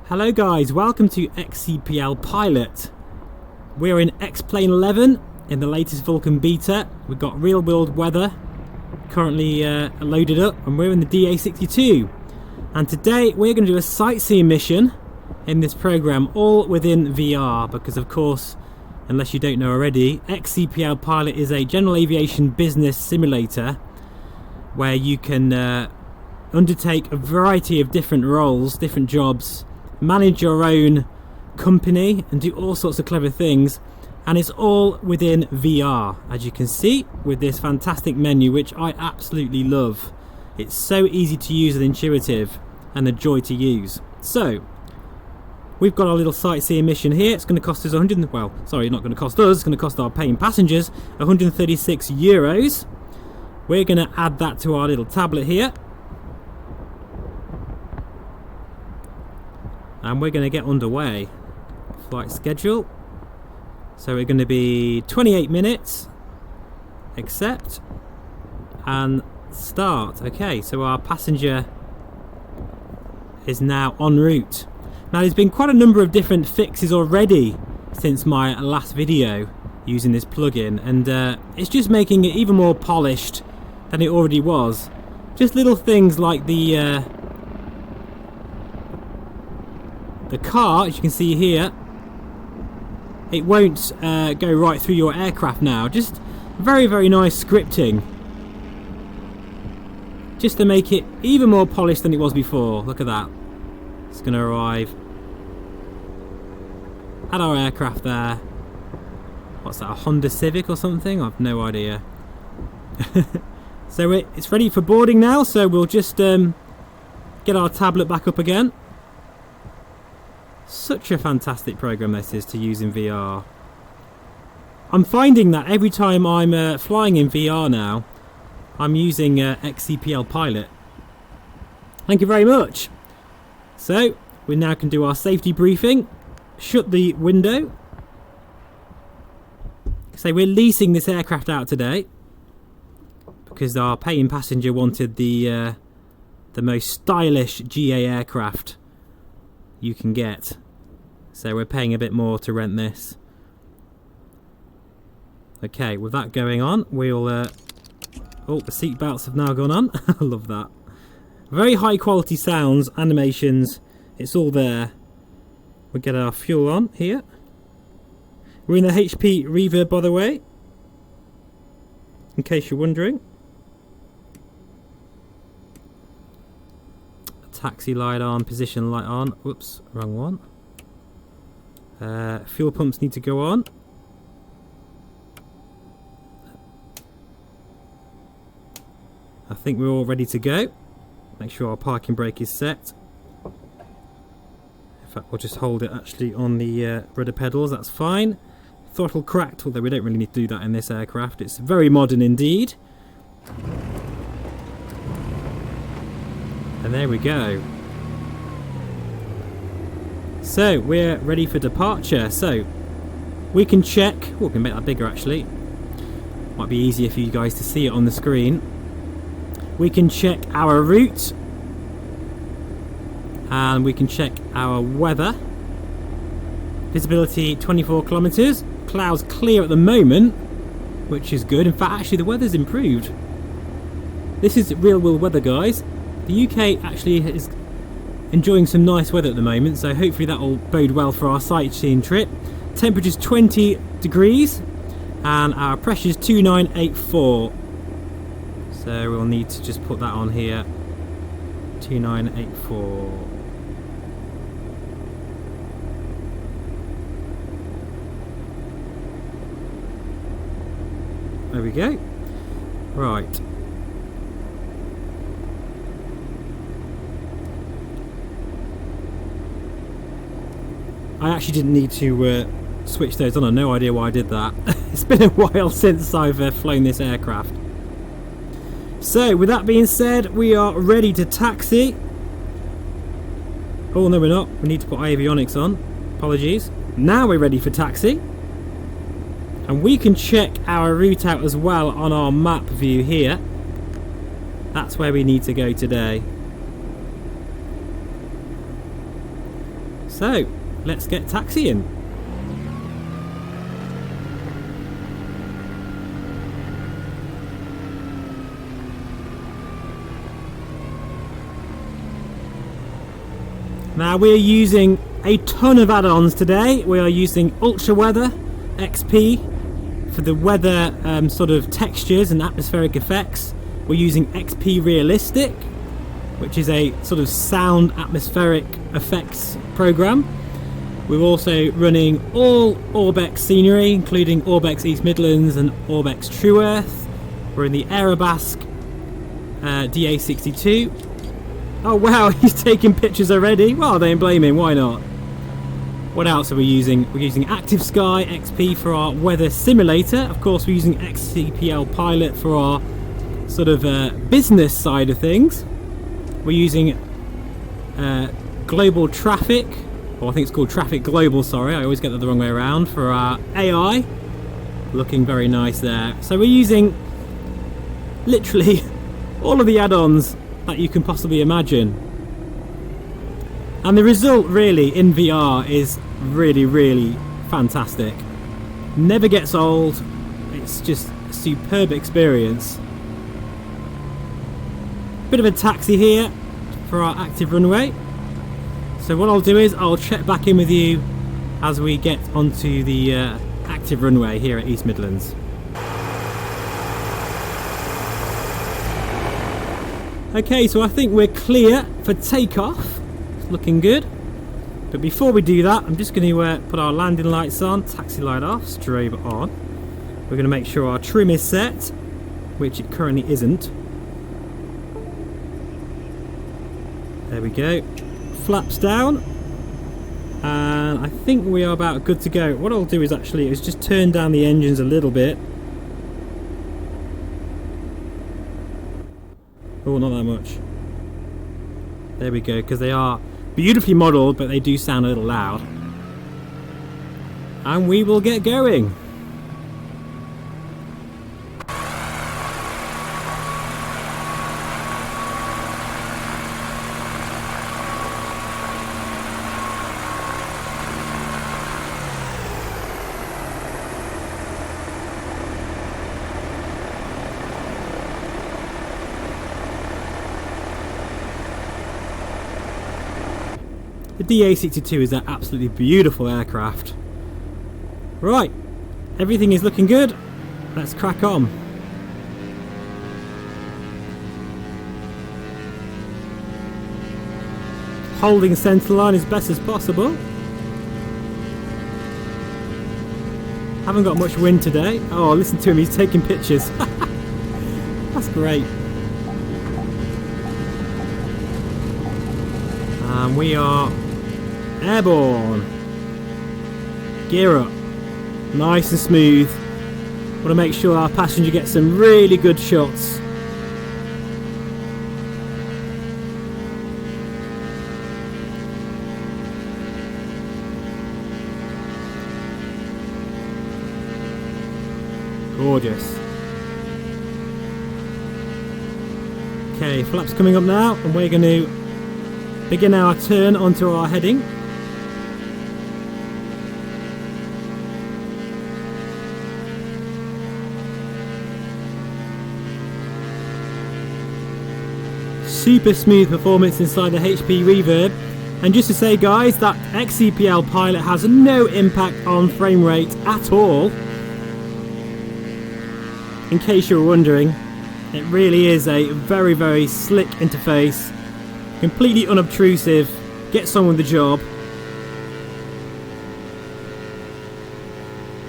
Hello guys, welcome to X-CPL-Pilot. We're in X-Plane 11 in the latest Vulkan beta. We've got real world weather currently loaded up, and we're in the DA62. And today we're going to do a sightseeing mission in this program, all within VR, because of course, unless you don't know already, X-CPL-Pilot is a general aviation business simulator where you can undertake a variety of different roles, different jobs, manage your own company and do all sorts of clever things, and it's all within VR, as you can see with this fantastic menu, which I absolutely love. It's so easy to use and intuitive and a joy to use. So we've got our little sightseeing mission here. It's going to cost us not going to cost us, it's going to cost our paying passengers 136 euros. We're going to add that to our little tablet here, and we're going to get underway. Flight schedule. So we're going to be 28 minutes. Accept. And start. Okay, so our passenger is now en route. Now there's been quite a number of different fixes already since my last video using this plugin, and it's just making it even more polished than it already was. Just little things like the car, as you can see here, it won't go right through your aircraft now. Just very, very nice scripting, just to make it even more polished than it was before. Look at that. It's going to arrive at our aircraft there. What's that, a Honda Civic or something? I've no idea. So it's ready for boarding now, so we'll just get our tablet back up again. Such a fantastic program this is to use in VR. I'm finding that every time I'm flying in VR now, I'm using X-CPL-Pilot. Thank you very much. So we now can do our safety briefing. Shut the window. So we're leasing this aircraft out today because our paying passenger wanted the most stylish GA aircraft you can get. So we're paying a bit more to rent this. Okay, with that going on, we'll oh, the seat belts have now gone on. I love that. Very high quality sounds, animations, it's all there. We'll get our fuel on here. We're in the HP Reverb, by the way, in case you're wondering. Taxi light on, position light on. Whoops, wrong one. Fuel pumps need to go on. I think we're all ready to go. Make sure our parking brake is set. In fact, we'll just hold it actually on the rudder pedals, that's fine. Throttle cracked, although we don't really need to do that in this aircraft. It's very modern indeed. And there we go. So we're ready for departure. So we can check, we can make that bigger actually. Might be easier for you guys to see it on the screen. We can check our route, and we can check our weather. Visibility 24 kilometers. Clouds clear at the moment, which is good. In fact, actually the weather's improved. This is real world weather, guys. The UK actually is enjoying some nice weather at the moment, so hopefully that will bode well for our sightseeing trip. Temperature's 20 degrees and our pressure's 2984. So we'll need to just put that on here. 2984. There we go. Right. I actually didn't need to switch those on. I have no idea why I did that. It's been a while since I've flown this aircraft. So with that being said, we are ready to taxi. Oh no, we're not. We need to put avionics on. Apologies. Now we're ready for taxi. And we can check our route out as well on our map view here. That's where we need to go today. So let's get taxiing. Now we're using a ton of add-ons today. We are using Ultra Weather XP for the weather sort of textures and atmospheric effects. We're using XP Realistic, which is a sort of sound atmospheric effects program. We're also running all Orbex scenery, including Orbex East Midlands and Orbex True Earth. We're in the Aerobask DA62. Oh wow, he's taking pictures already. Well, don't blame him, why not? What else are we using? We're using Active Sky XP for our weather simulator. Of course, we're using X-CPL-Pilot for our sort of business side of things. We're using Global Traffic, or I think it's called Traffic Global, sorry, I always get that the wrong way around, for our AI. Looking very nice there. So we're using literally all of the add-ons that you can possibly imagine. And the result really in VR is really, really fantastic. Never gets old. It's just a superb experience. Bit of a taxi here for our active runway. So what I'll do is I'll check back in with you as we get onto the active runway here at East Midlands. Okay, so I think we're clear for takeoff. It's looking good. But before we do that, I'm just going to put our landing lights on, taxi light off, strobe on. We're going to make sure our trim is set, which it currently isn't. There we go. Flaps down. And I think we are about good to go. What I'll do is just turn down the engines a little bit. Oh, not that much. There we go, because they are beautifully modelled, but they do sound a little loud. And we will get going. The DA62 is an absolutely beautiful aircraft. Right, everything is looking good. Let's crack on. Holding centre line as best as possible. Haven't got much wind today. Oh, listen to him, he's taking pictures. That's great. And we are airborne. Gear up. Nice and smooth. Want to make sure our passenger gets some really good shots. Gorgeous. Okay, flaps coming up now, and we're going to begin our turn onto our heading. Super smooth performance inside the HP Reverb. And just to say, guys, that X-CPL-Pilot has no impact on frame rate at all. In case you were wondering, it really is a very, very slick interface. Completely unobtrusive, gets on with the job.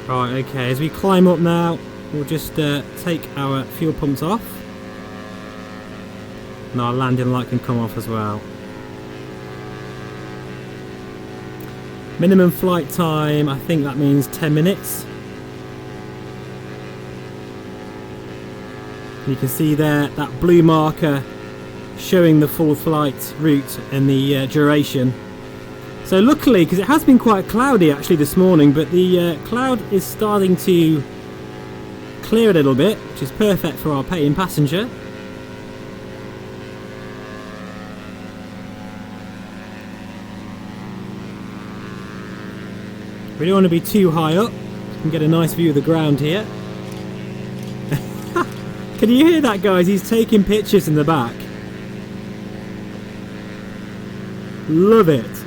Right, okay, as we climb up now, we'll just take our fuel pumps off. And our landing light can come off as well. Minimum flight time, I think that means 10 minutes. You can see there that blue marker showing the full flight route and the duration. So luckily, because it has been quite cloudy actually this morning, but the cloud is starting to clear a little bit, which is perfect for our paying passenger. We don't want to be too high up. You can get a nice view of the ground here. Can you hear that, guys? He's taking pictures in the back. Love it.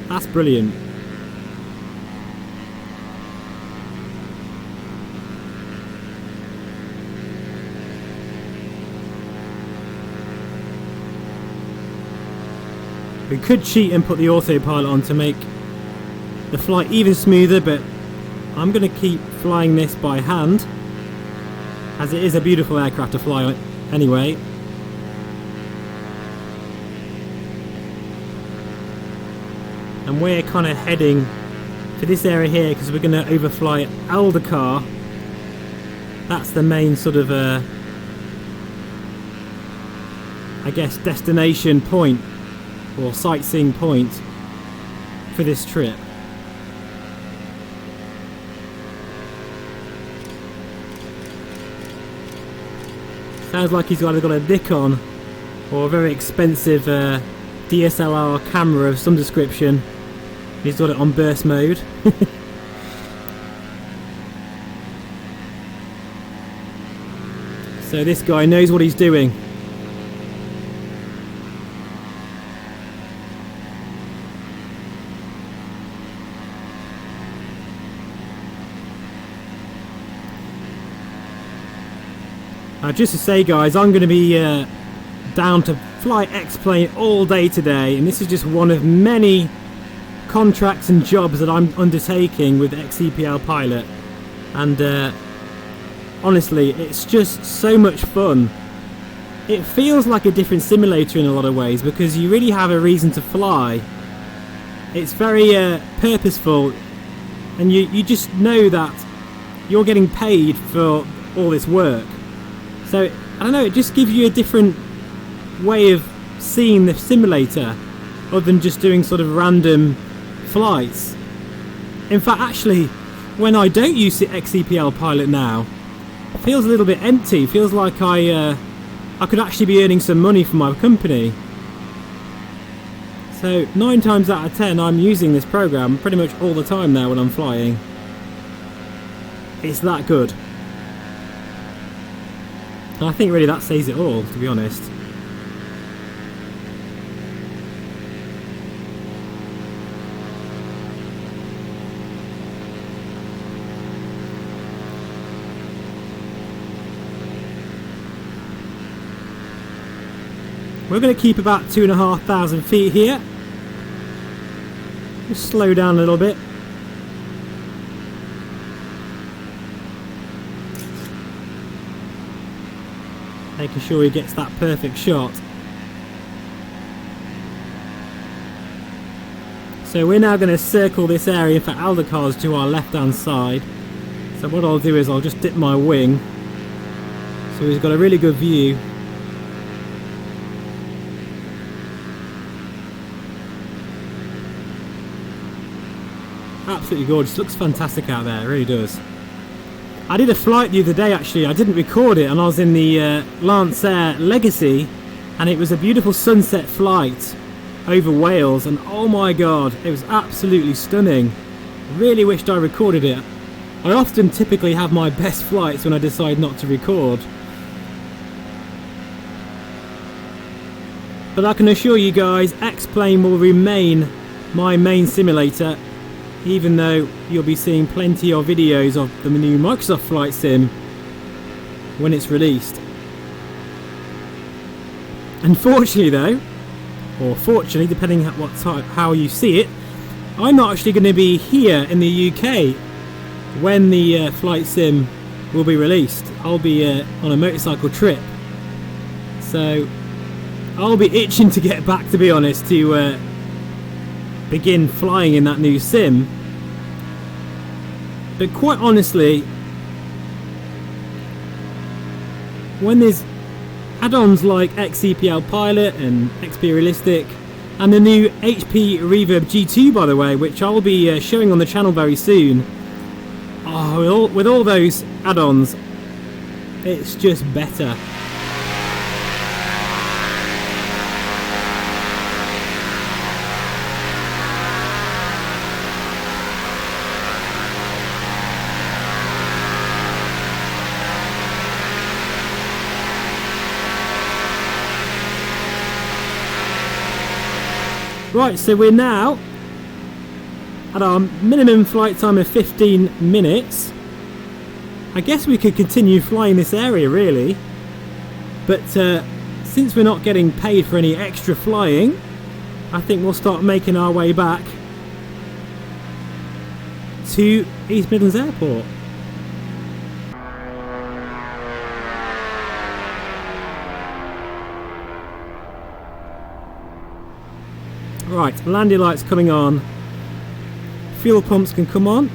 That's brilliant. We could cheat and put the autopilot on to make the flight even smoother, but I'm going to keep flying this by hand, as it is a beautiful aircraft to fly anyway. And we're kind of heading to this area here because we're going to overfly Aldakar. That's the main sort of, I guess, destination point or sightseeing point for this trip. Sounds like he's either got a Nikon or a very expensive DSLR camera of some description. He's got it on burst mode. So this guy knows what he's doing. Just to say, guys, I'm going to be down to fly X-Plane all day today, and this is just one of many contracts and jobs that I'm undertaking with X-CPL-Pilot. And honestly, it's just so much fun. It feels like a different simulator in a lot of ways because you really have a reason to fly. It's very purposeful, and you just know that you're getting paid for all this work. So, I don't know, it just gives you a different way of seeing the simulator other than just doing sort of random flights. In fact, actually, when I don't use the X-CPL-Pilot now, it feels a little bit empty. It feels like I could actually be earning some money for my company. So 9 times out of 10 I'm using this program pretty much all the time now when I'm flying. It's that good. And I think really that says it all, to be honest. We're going to keep about 2,500 feet here. Just slow down a little bit. Making sure he gets that perfect shot. So we're now going to circle this area for Aldacar's to our left hand side. So what I'll do is I'll just dip my wing so he's got a really good view. Absolutely gorgeous, looks fantastic out there, it really does. I did a flight the other day actually, I didn't record it, and I was in the Lancer Legacy, and it was a beautiful sunset flight over Wales, and oh my god, it was absolutely stunning. Really wished I recorded it. I often typically have my best flights when I decide not to record. But I can assure you guys, X-Plane will remain my main simulator, even though you'll be seeing plenty of videos of the new Microsoft Flight Sim when it's released. Unfortunately though, or fortunately depending on how you see it, I'm not actually going to be here in the UK when the Flight Sim will be released. I'll be on a motorcycle trip, so I'll be itching to get back, to be honest, to begin flying in that new sim. But quite honestly, when there's add-ons like X-CPL-Pilot and XP Realistic and the new HP Reverb G2, by the way, which I'll be showing on the channel very soon, with all those add-ons, it's just better. Right, so we're now at our minimum flight time of 15 minutes. I guess we could continue flying this area really, but since we're not getting paid for any extra flying, I think we'll start making our way back to East Midlands Airport. Right, landing lights coming on, fuel pumps can come on,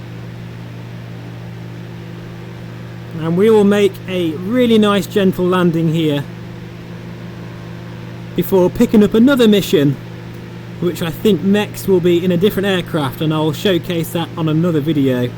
and we will make a really nice gentle landing here before picking up another mission, which I think next will be in a different aircraft, and I'll showcase that on another video.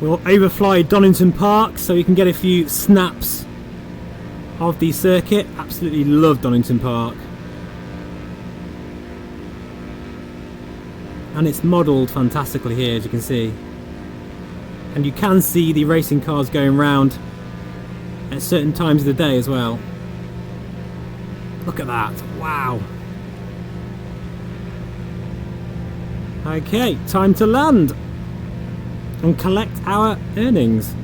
We'll overfly Donington Park so you can get a few snaps of the circuit. Absolutely love Donington Park. And it's modelled fantastically here, as you can see. And you can see the racing cars going round at certain times of the day as well. Look at that, wow. Okay, time to land and collect our earnings.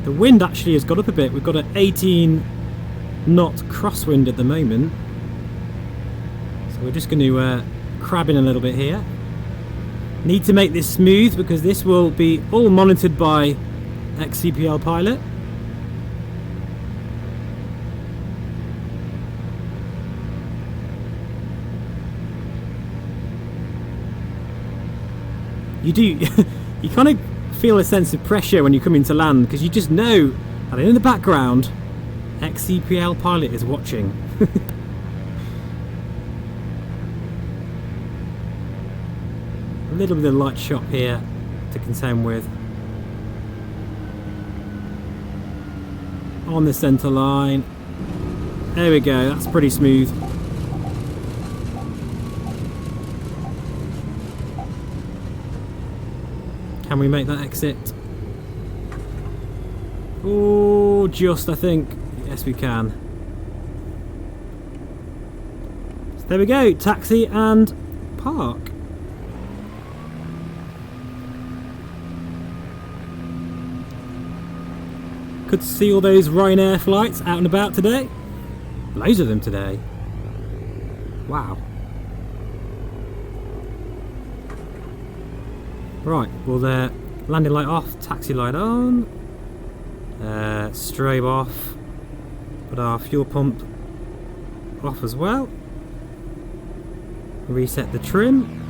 The wind actually has got up a bit. We've got an 18 knot crosswind at the moment, so we're just going to crab in a little bit here. Need to make this smooth because this will be all monitored by X-CPL-Pilot. You do, you kind of feel a sense of pressure when you come into land because you just know that in the background X-CPL-Pilot is watching. A little bit of light shop here to contend with. On the centre line. There we go, that's pretty smooth. Can we make that exit? Oh, just, I think. Yes, we can. So there we go, taxi and park. Good to see all those Ryanair flights out and about today. Loads of them today. Wow. Right, well, the landing light off, taxi light on, strobe off, put our fuel pump off as well, reset the trim,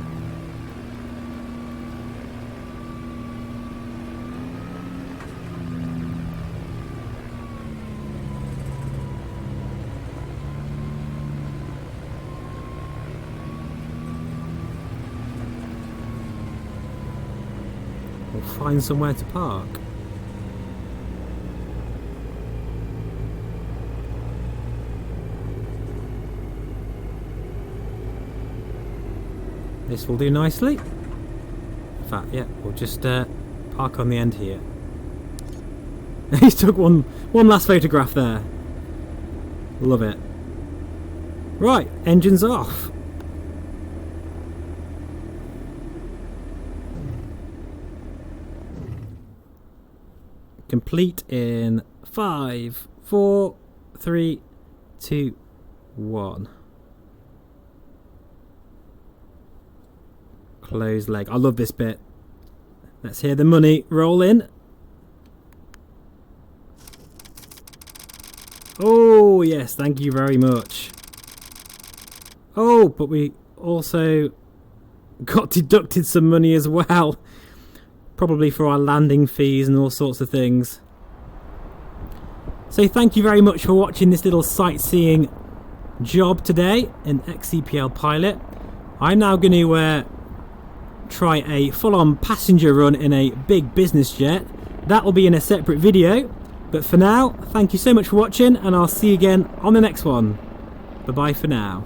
we'll find somewhere to park. This will do nicely. In fact, yeah, we'll just park on the end here. He took one last photograph there. Love it. Right, engines off. Complete in 5, 4, 3, 2, 1. Closed leg. I love this bit. Let's hear the money roll in. Oh yes, thank you very much. Oh, but we also got deducted some money as well. Probably for our landing fees and all sorts of things. So thank you very much for watching this little sightseeing job today in X-CPL-Pilot. I'm now going to try a full-on passenger run in a big business jet. That will be in a separate video, But for now, thank you so much for watching, and I'll see you again on the next one. Bye bye for now.